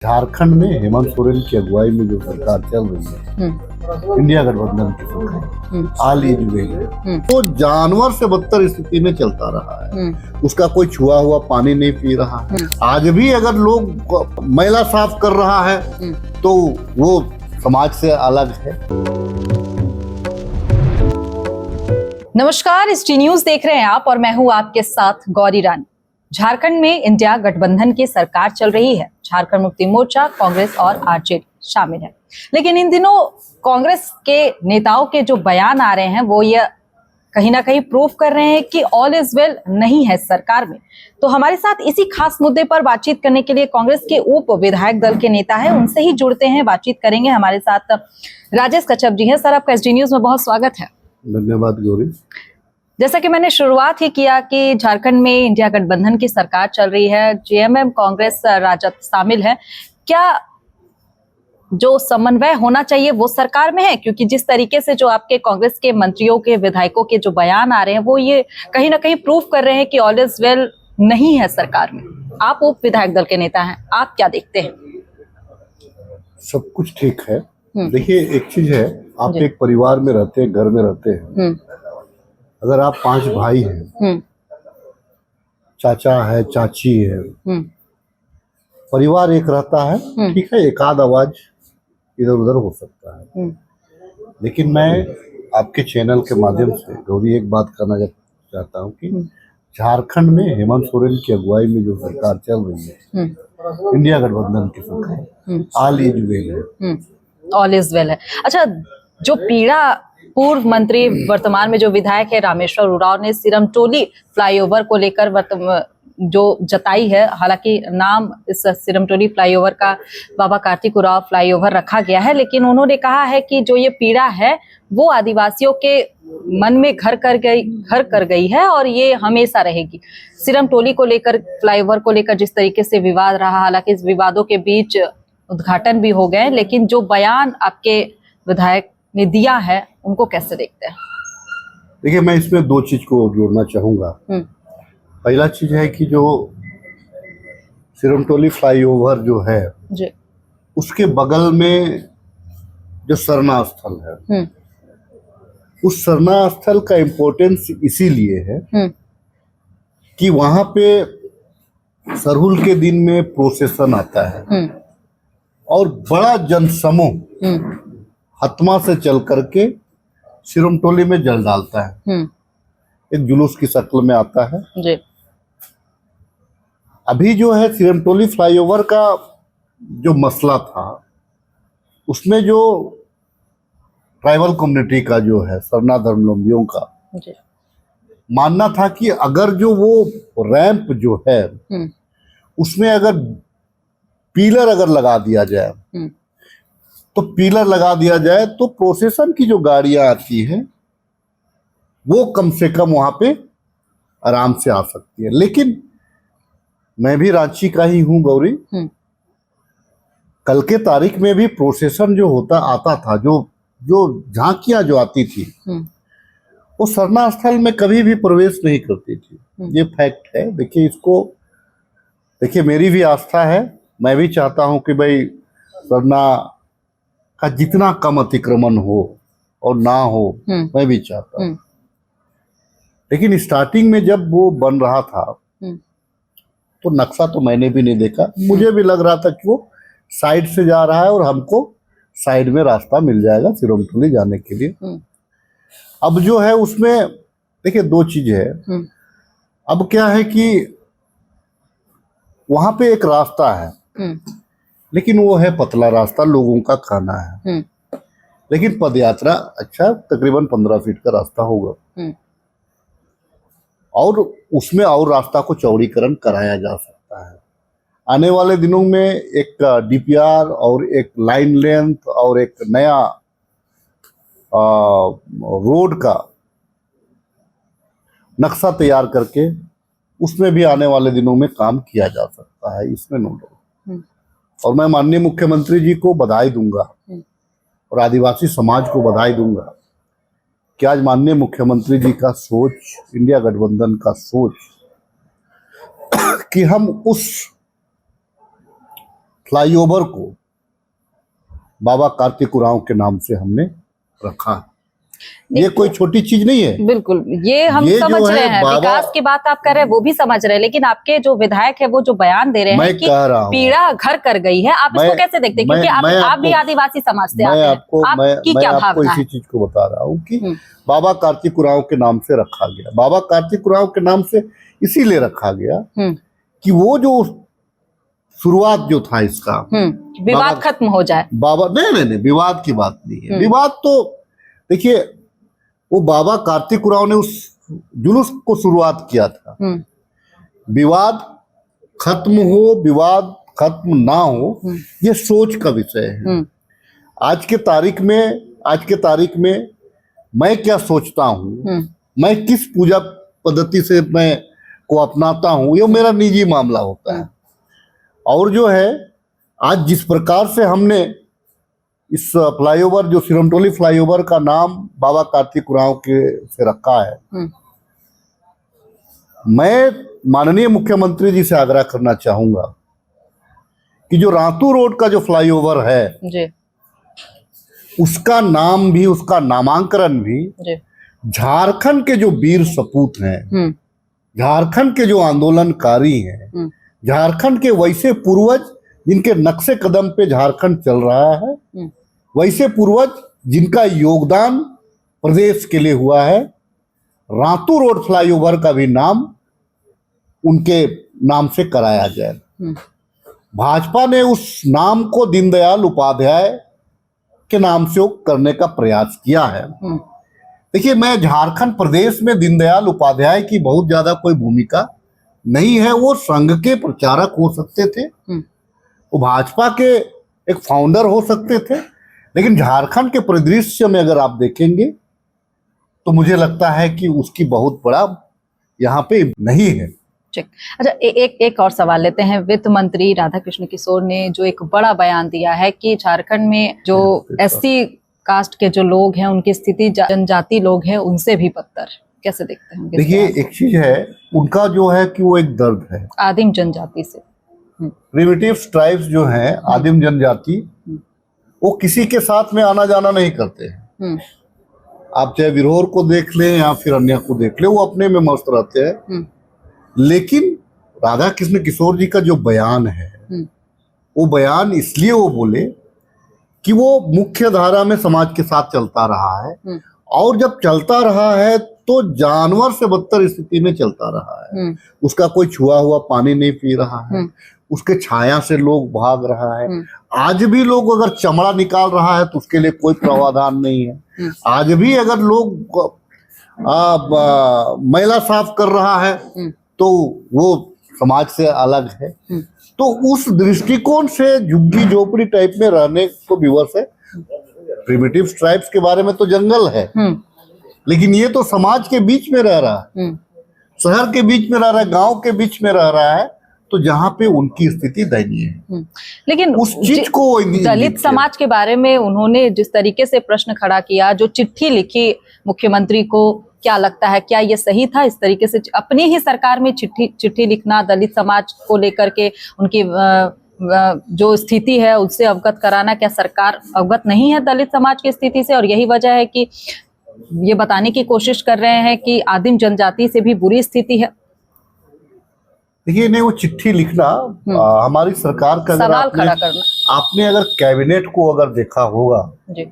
झारखंड में हेमंत सोरेन की अगुवाई में जो सरकार चल रही है, इंडिया गठबंधन की सरकार, ऑल इज वेल, तो जानवर से बदतर स्थिति में चलता रहा है। उसका कोई छुआ हुआ पानी नहीं पी रहा है। आज भी अगर लोग मैला साफ कर रहा है तो वो समाज से अलग है। नमस्कार, ST न्यूज देख रहे हैं आप और मैं हूं आपके साथ गौरी रानी। झारखंड में इंडिया गठबंधन की सरकार चल रही है। झारखंड मुक्ति मोर्चा, कांग्रेस और आरजेडी शामिल है। लेकिन इन दिनों कांग्रेस के नेताओं के जो बयान आ रहे हैं वो ये कहीं ना कहीं प्रूफ कर रहे हैं कि ऑल इज वेल नहीं है सरकार में। तो हमारे साथ इसी खास मुद्दे पर बातचीत करने के लिए कांग्रेस के उप विधायक दल के नेता है, उनसे ही जुड़ते हैं, बातचीत करेंगे। हमारे साथ राजेश कच्छप जी हैं। सर, आपका ST न्यूज में बहुत स्वागत है। धन्यवाद गौरी। जैसा कि मैंने शुरुआत ही किया कि झारखंड में इंडिया गठबंधन की सरकार चल रही है, JMM, कांग्रेस, राजद शामिल है। क्या जो समन्वय होना चाहिए वो सरकार में है? क्योंकि जिस तरीके से जो आपके कांग्रेस के मंत्रियों के, विधायकों के जो बयान आ रहे हैं वो ये कहीं ना कहीं प्रूफ कर रहे हैं कि ऑल इज वेल नहीं है सरकार में। आप उप विधायक दल के नेता हैं, आप क्या देखते हैं? सब कुछ ठीक है। देखिए, एक चीज है, आप एक परिवार में रहते हैं, घर में रहते हैं। अगर आप 5 भाई हैं, चाचा है, चाची है, परिवार एक रहता है, ठीक है, एक आध आवाज इधर उधर हो सकता है। लेकिन मैं आपके चैनल के माध्यम से गौरी एक बात करना चाहता हूँ कि झारखंड में हेमंत सोरेन की अगुवाई में जो सरकार चल रही है, इंडिया गठबंधन की सरकार, ऑल इज वेल है। ऑल इज वेल है। अच्छा, जो पीड़ा पूर्व मंत्री, वर्तमान में जो विधायक है रामेश्वर उरांव ने सिरमटोली फ्लाईओवर को लेकर जो जताई है, हालांकि नाम इस सिरमटोली फ्लाईओवर का बाबा कार्तिक उरांव फ्लाईओवर रखा गया है, लेकिन उन्होंने कहा है कि जो ये पीड़ा है वो आदिवासियों के मन में घर कर गई है और ये हमेशा रहेगी। सिरमटोली को लेकर, फ्लाईओवर को लेकर जिस तरीके से विवाद रहा, हालांकि इस विवादों के बीच उद्घाटन भी हो गए, लेकिन जो बयान आपके विधायक ने दिया है उनको कैसे देखते हैं? देखिए, मैं इसमें 2 चीज को जोड़ना चाहूंगा। पहला चीज है कि जो सिरमटोली फ्लाईओवर जो है जी, उसके बगल में जो सरना स्थल है, उस सरना स्थल का इम्पोर्टेंस इसीलिए है कि वहां पे सरहुल के दिन में प्रोसेशन आता है और बड़ा जनसमूह हतमा से चल करके सिरमटोली में जल डालता है। एक जुलूस की शक्ल में आता है जी। अभी जो है सिरमटोली फ्लाईओवर का जो मसला था, उसमें जो ट्राइबल कम्युनिटी का जो है, सरना धर्मावलंबियों का जी, मानना था कि अगर जो वो रैंप जो है उसमें अगर पिलर अगर लगा दिया जाए तो प्रोसेशन की जो गाड़ियां आती हैं वो कम से कम वहां पे आराम से आ सकती है। लेकिन मैं भी रांची का ही हूं गौरी। कल के तारीख में भी प्रोसेशन जो आता था, जो झांकियां जो आती थी, वो सरना स्थल में कभी भी प्रवेश नहीं करती थी। ये फैक्ट है। देखिए, मेरी भी आस्था है। मैं भी चाहता हूं कि भाई सरना का जितना कम अतिक्रमण हो और ना हो, मैं भी चाहता हूं। लेकिन स्टार्टिंग में जब वो बन रहा था तो नक्शा तो मैंने भी नहीं देखा। मुझे भी लग रहा था कि वो साइड से जा रहा है और हमको साइड में रास्ता मिल जाएगा सिरमटोली जाने के लिए। अब जो है उसमें देखिए 2 चीज है। अब क्या है कि वहां पे एक रास्ता है, लेकिन वो है पतला रास्ता, लोगों का कहना है। लेकिन पदयात्रा तकरीबन 15 फीट का रास्ता होगा और उसमें और रास्ता को चौड़ीकरण कराया जा सकता है। आने वाले दिनों में एक DPR और एक लाइन लेंथ और एक नया रोड का नक्शा तैयार करके उसमें भी आने वाले दिनों में काम किया जा सकता है, इसमें नो डाउट। और मैं माननीय मुख्यमंत्री जी को बधाई दूंगा और आदिवासी समाज को बधाई दूंगा कि आज माननीय मुख्यमंत्री जी का सोच, इंडिया गठबंधन का सोच कि हम उस फ्लाईओवर को बाबा कार्तिक उरांव के नाम से हमने रखा है। ये कोई छोटी चीज नहीं है। बिल्कुल, ये हम ये समझ जो है रहे हैं, विकास की बात आप कर रहे हैं वो भी समझ रहे हैं, लेकिन आपके जो विधायक है वो जो बयान दे रहे हैं कि पीड़ा घर कर गई है, आप इसको कैसे देखते हैं? क्योंकि आप भी आदिवासी समाज से आते हैं, आपकी क्या भावना है? इसी चीज को बता रहा हूँ कि बाबा कार्तिक उरांव के नाम से रखा गया। बाबा कार्तिक उरांव के नाम से इसीलिए रखा गया कि वो जो शुरुआत जो था इसका, विवाद खत्म हो जाए। बाबा नहीं, विवाद की बात नहीं है। विवाद तो देखिए, वो बाबा कार्तिक उरांव ने उस जुलूस को शुरुआत किया था। विवाद खत्म हो, विवाद खत्म ना हो, ये सोच का विषय है। आज के तारीख में मैं क्या सोचता हूँ, मैं किस पूजा पद्धति से मैं को अपनाता हूँ, ये मेरा निजी मामला होता है। और जो है, आज जिस प्रकार से हमने इस फ्लाईओवर, जो सिरमटोली फ्लाईओवर का नाम बाबा कार्तिक उरांव के से रखा है, मैं माननीय मुख्यमंत्री जी से आग्रह करना चाहूंगा कि जो रातू रोड का जो फ्लाईओवर है जी, उसका नाम भी, उसका नामांकन भी झारखंड के जो वीर सपूत हैं, झारखंड के जो आंदोलनकारी हैं, झारखंड के वैसे पूर्वज जिनके नक्शे कदम पे झारखंड चल रहा है, वैसे पूर्वज जिनका योगदान प्रदेश के लिए हुआ है, रातू रोड फ्लाईओवर का भी नाम उनके नाम से कराया जाए। भाजपा ने उस नाम को दीनदयाल उपाध्याय के नाम से करने का प्रयास किया है। देखिए, मैं झारखंड प्रदेश में दीनदयाल उपाध्याय की बहुत ज्यादा कोई भूमिका नहीं है। वो संघ के प्रचारक हो सकते थे, वो भाजपा के एक फाउंडर हो सकते थे, लेकिन झारखंड के परिदृश्य में अगर आप देखेंगे तो मुझे लगता है कि उसकी बहुत बड़ा यहाँ पे नहीं है। ठीक। अच्छा, एक और सवाल लेते हैं। वित्त मंत्री राधाकृष्ण किशोर ने जो एक बड़ा बयान दिया है कि झारखंड में जो एससी कास्ट के जो लोग हैं, उनकी स्थिति जनजाति लोग हैं उनसे भी बदतर, कैसे देखते हैं? देखिए, एक चीज है, उनका जो है कि वो एक दर्द है आदिम जनजाति से। प्रिमिटिव ट्राइब्स जो है, आदिम जनजाति, वो किसी के साथ में आना जाना नहीं करते हैं। आप चाहे विरोर को देख लें या फिर अन्य को देख लें, वो अपने में मस्त रहते हैं। लेकिन राधा कृष्ण किशोर जी का जो बयान है, वो बयान इसलिए वो बोले कि वो मुख्य धारा में समाज के साथ चलता रहा है, और जब चलता रहा है तो जानवर से बदतर स्थिति में चलता रहा है। उसका कोई छुआ हुआ पानी नहीं पी रहा है, उसके छाया से लोग भाग रहा है। आज भी लोग अगर चमड़ा निकाल रहा है तो उसके लिए कोई प्रावधान नहीं है। आज भी अगर लोग मैला साफ कर रहा है तो वो समाज से अलग है। तो उस दृष्टिकोण से झुग्गी झोपड़ी टाइप में रहने को विवश है। प्रिमिटिव ट्राइब्स के बारे में तो जंगल है, लेकिन ये तो समाज के बीच में रह रहा है, शहर के बीच में रह रहा है, गांव के बीच में रह रहा है, तो जहां पे उनकी स्थिति दयनीय है। लेकिन उस चीज को दलित समाज के बारे में उन्होंने जिस तरीके से प्रश्न खड़ा किया, जो चिट्ठी लिखी मुख्यमंत्री को, क्या लगता है, क्या ये सही था इस तरीके से अपनी ही सरकार में चिट्ठी लिखना, दलित समाज को लेकर के उनकी जो स्थिति है उससे अवगत कराना? क्या सरकार अवगत नहीं है दलित समाज की स्थिति से, और यही वजह है कि ये बताने की कोशिश कर रहे हैं कि आदिम जनजाति से भी बुरी स्थिति है? देखिए, नहीं, वो चिट्ठी लिखना हमारी सरकार का, सवाल खड़ा करना। आपने अगर कैबिनेट को अगर देखा होगा जी,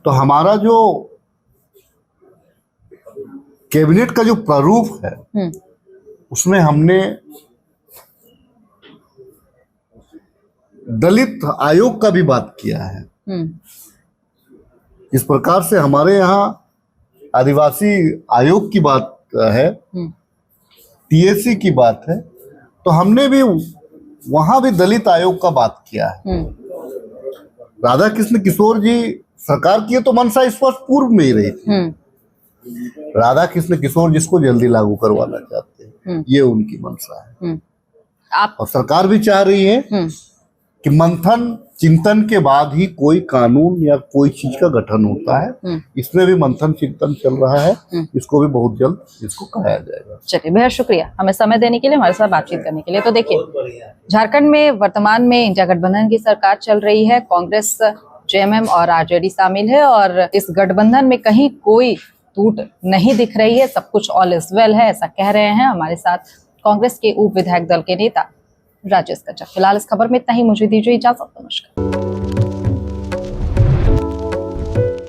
तो हमारा जो कैबिनेट का जो प्रारूप है उसमें हमने दलित आयोग का भी बात किया है। इस प्रकार से हमारे यहाँ आदिवासी आयोग की बात है, टीएससी की बात है, तो हमने भी वहां भी दलित आयोग का बात किया है। राधा कृष्ण किशोर जी सरकार की तो मंशा स्पष्ट पूर्व में ही रही थी। राधा कृष्ण किशोर जिसको जल्दी लागू करवाना चाहते हैं, ये उनकी मंशा है। और सरकार भी चाह रही है कि मंथन चिंतन के बाद ही कोई कानून या कोई चीज का गठन होता है। इसमें भी मंथन चिंतन चल रहा है, इसको भी बहुत जल्द इसको कराया जाएगा। चलिए, बेहद शुक्रिया हमें समय देने के लिए, हमारे साथ बातचीत करने के लिए। तो देखिए, झारखंड में वर्तमान में इंडिया गठबंधन की सरकार चल रही है, कांग्रेस, जेएमएम और आरजेडी शामिल है, और इस गठबंधन में कहीं कोई टूट नहीं दिख रही है, सब कुछ ऑल इज वेल है, ऐसा कह रहे हैं हमारे साथ कांग्रेस के उप विधायक दल के नेता राजेश कच्चा। फिलहाल इस खबर में इतना ही, मुझे दीजिए इजाजत, नमस्कार।